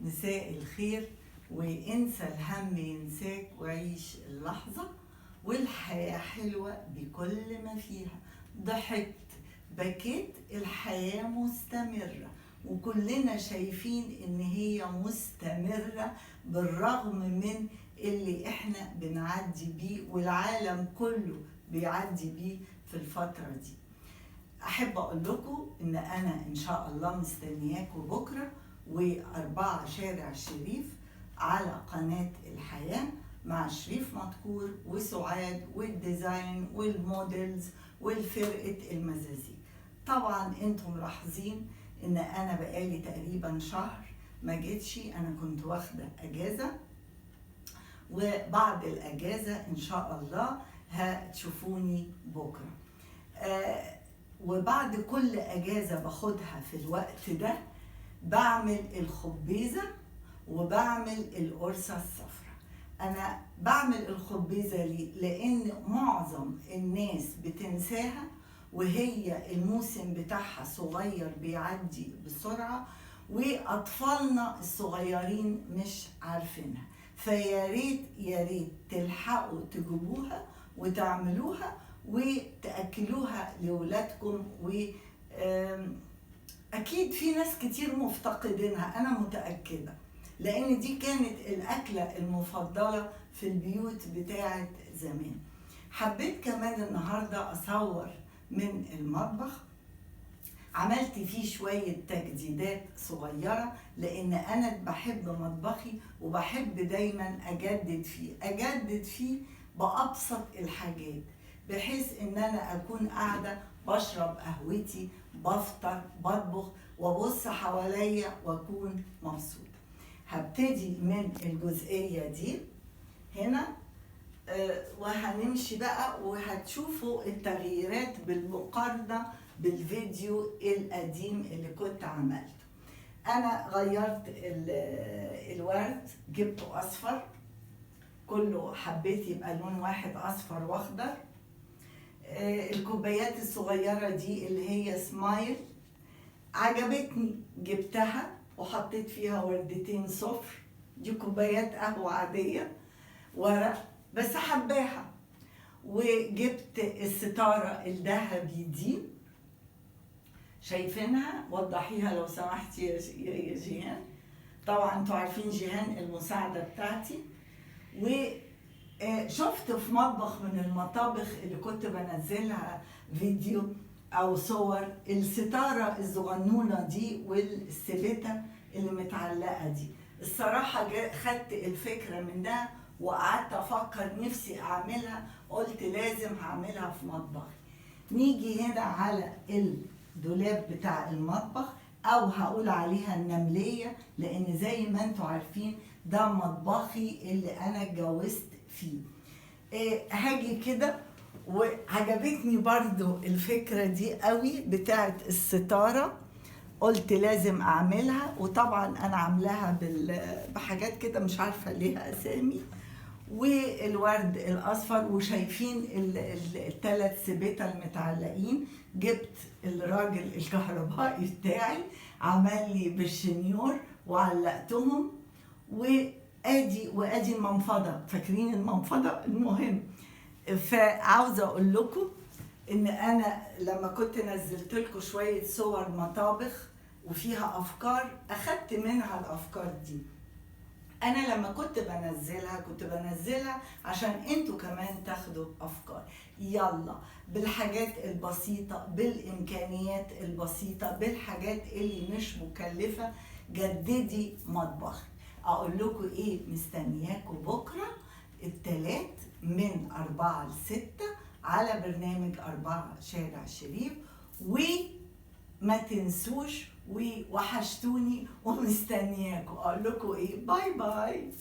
مساء الخير، وانسى الهم ينساك وعيش اللحظة، والحياة حلوة بكل ما فيها. ضحكت بكيت، الحياة مستمرة وكلنا شايفين ان هي مستمرة بالرغم من اللي احنا بنعدي بيه والعالم كله بيعدي بيه في الفترة دي. احب اقول لكم ان انا ان شاء الله مستنياكم بكرة و4 شارع الشريف على قناة الحياة مع شريف مدكور وسعاد والديزاين والموديلز والفرقة المزازيك. طبعا انتم ملاحظين ان انا بقالي تقريبا شهر ما جيتش، انا كنت واخدة اجازة، وبعد الاجازة ان شاء الله هتشوفوني بكرة. وبعد كل اجازة باخدها في الوقت ده بعمل الخبيزة وبعمل القرصة الصفراء. انا بعمل الخبيزة ليه؟ لان معظم الناس بتنساها وهي الموسم بتاعها صغير بيعدي بسرعة، واطفالنا الصغيرين مش عارفينها، فيا ريت يا ريت تلحقوا تجيبوها وتعملوها وتأكلوها لولادكم. أكيد في ناس كتير مفتقدينها، أنا متأكدة، لأن دي كانت الأكلة المفضلة في البيوت بتاعت زمان. حبيت كمان النهاردة أصور من المطبخ، عملت فيه شوية تجديدات صغيرة لأن أنا بحب مطبخي وبحب دايما أجدد فيه بأبسط الحاجات، بحيث إن أنا أكون قاعدة بشرب قهوتي، بفطر، بطبخ، وابص حواليا واكون مبسوطه. هبتدي من الجزئيه دي هنا، وهنمشي بقى وهتشوفوا التغييرات بالمقارنه بالفيديو القديم اللي كنت عملته. انا غيرت الورد، جبته اصفر، كله حبيت يبقى لون واحد اصفر واخضر. الكوبايات الصغيرة دي اللي هي سمايل عجبتني، جبتها وحطيت فيها وردتين صفر. دي كوبايات قهوة عادية ورق بس حباها. وجبت الستارة الذهبي دي، شايفينها؟ وضحيها لو سمحتي يا جيهان. طبعا انتوا عارفين جيهان المساعدة بتاعتي. شفت في مطبخ من المطابخ اللي كنت بنزلها فيديو او صور الستارة الصغنونة دي والسبتة اللي متعلقة دي. الصراحة خدت الفكرة من ده وقعدت افكر نفسي اعملها، قلت لازم هعملها في مطبخي. نيجي هنا على الدولاب بتاع المطبخ، او هقول عليها النملية، لان زي ما انتوا عارفين ده مطبخي اللي انا اتجوزت فيه. هاجي كده، وعجبتني برضو الفكرة دي قوي بتاعت الستارة، قلت لازم اعملها. وطبعا انا عاملاها بحاجات كده مش عارفة ليها اسامي، والورد الاصفر، وشايفين الثلاث سبيتة المتعلقين. جبت الراجل الكهربائي بتاعي عمل لي بالشنيور وعلقتهم، وادي المنفضه، فاكرين المنفضه؟ المهم، فعاوزه اقول لكم ان انا لما كنت نزلت لكم شويه صور مطابخ وفيها افكار، اخدت منها الافكار دي. انا لما كنت بنزلها عشان انتوا كمان تاخدوا افكار. يلا بالحاجات البسيطه، بالامكانيات البسيطه، بالحاجات اللي مش مكلفه، جددي مطبخك. اقول لكم ايه؟ مستنياكم بكره الثلاث من 4 ل 6 على برنامج 4 شارع الشريف. وما تنسوش، ووحشتوني ومستنياكم. اقول لكم ايه؟ باي باي.